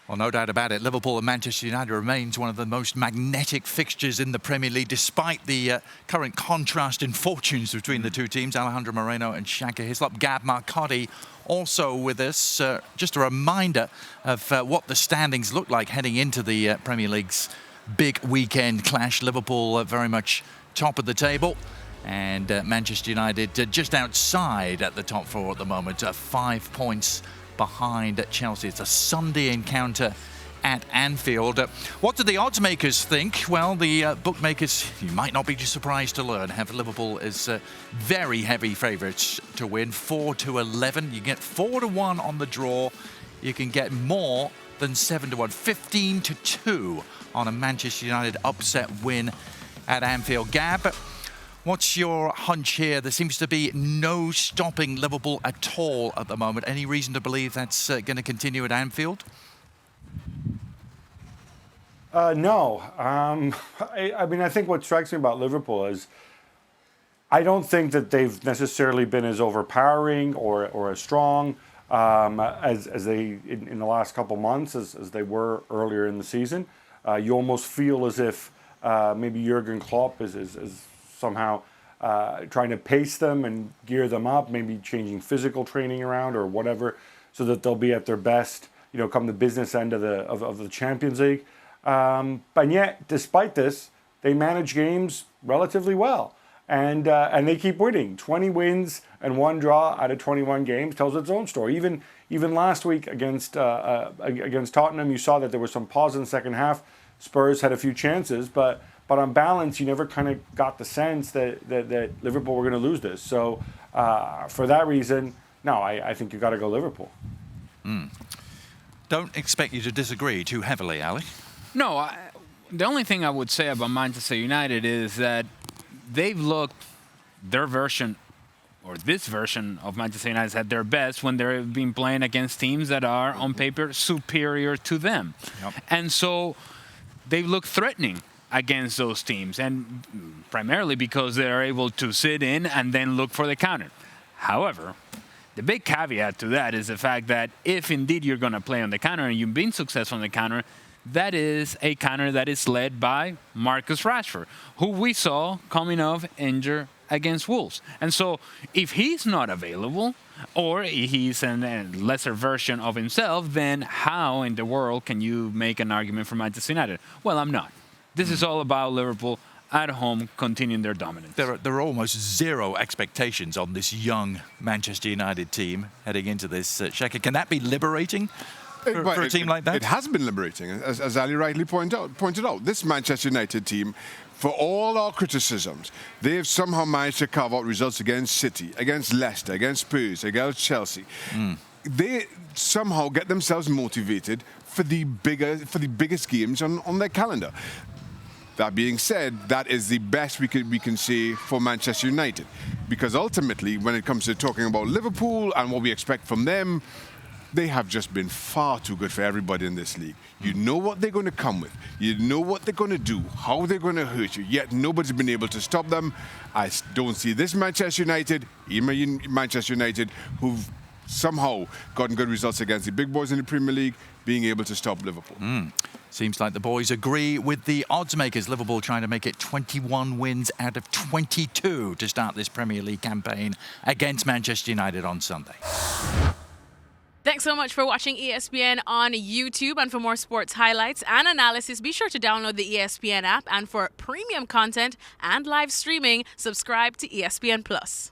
Well, no doubt about it. Liverpool and Manchester United remains one of the most magnetic fixtures in the Premier League, despite the current contrast in fortunes between the two teams. Alejandro Moreno and Shaka Hislop. Gab Marcotti also with us. Just a reminder of what the standings look like heading into the Premier League's big weekend clash. Liverpool very much top of the table, and Manchester United just outside at the top four at the moment, 5 points behind Chelsea. It's a Sunday encounter at Anfield. What do the odds makers think? Well, the bookmakers, you might not be surprised to learn, have Liverpool as very heavy favourites to win, 4-11. You get 4-1 on the draw. You can get more than 7-1, 15-2 on a Manchester United upset win at Anfield. Gab, what's your hunch here? There seems to be no stopping Liverpool at all at the moment. Any reason to believe that's going to continue at Anfield? No. I mean, I think what strikes me about Liverpool is I don't think that they've necessarily been as overpowering or as strong as they in the last couple months as they were earlier in the season. You almost feel as if maybe Jurgen Klopp is somehow trying to pace them and gear them up, maybe changing physical training around or whatever, so that they'll be at their best, come the business end of the Champions League. But yet, despite this, they manage games relatively well, and they keep winning. 20 wins and 1 draw out of 21 games tells its own story. Even last week against Tottenham, you saw that there was some pause in the second half. Spurs had a few chances, but on balance, you never kind of got the sense that Liverpool were going to lose this. So for that reason, no, I think you got to go Liverpool. Don't expect you to disagree too heavily, Ali. No, the only thing I would say about Manchester United is that they've looked their version, or this version of Manchester United at their best when they've been playing against teams that are, on paper, superior to them. Yep. And so they look threatening against those teams, and primarily because they are able to sit in and then look for the counter. However, the big caveat to that is the fact that if indeed you're going to play on the counter and you've been successful on the counter, that is a counter that is led by Marcus Rashford, who we saw coming off injured against Wolves. And so if he's not available, or he's a lesser version of himself, then how in the world can you make an argument for Manchester United? Well, I'm not. This is all about Liverpool at home continuing their dominance. There are almost zero expectations on this young Manchester United team heading into this. Shaka, can that be liberating for a team like that? It has been liberating, as Ali rightly pointed out. This Manchester United team, for all our criticisms, they have somehow managed to carve out results against City, against Leicester, against Spurs, against Chelsea. They somehow get themselves motivated for the biggest games on their calendar. That being said, that is the best we can say for Manchester United, because ultimately, when it comes to talking about Liverpool and what we expect from them, they have just been far too good for everybody in this league. You know what they're going to come with. You know what they're going to do, how they're going to hurt you, yet nobody's been able to stop them. I don't see this Manchester United, even Manchester United, who've somehow gotten good results against the big boys in the Premier League, being able to stop Liverpool. Seems like the boys agree with the odds makers. Liverpool trying to make it 21 wins out of 22 to start this Premier League campaign against Manchester United on Sunday. Thanks so much for watching ESPN on YouTube. And for more sports highlights and analysis, be sure to download the ESPN app. And for premium content and live streaming, subscribe to ESPN Plus.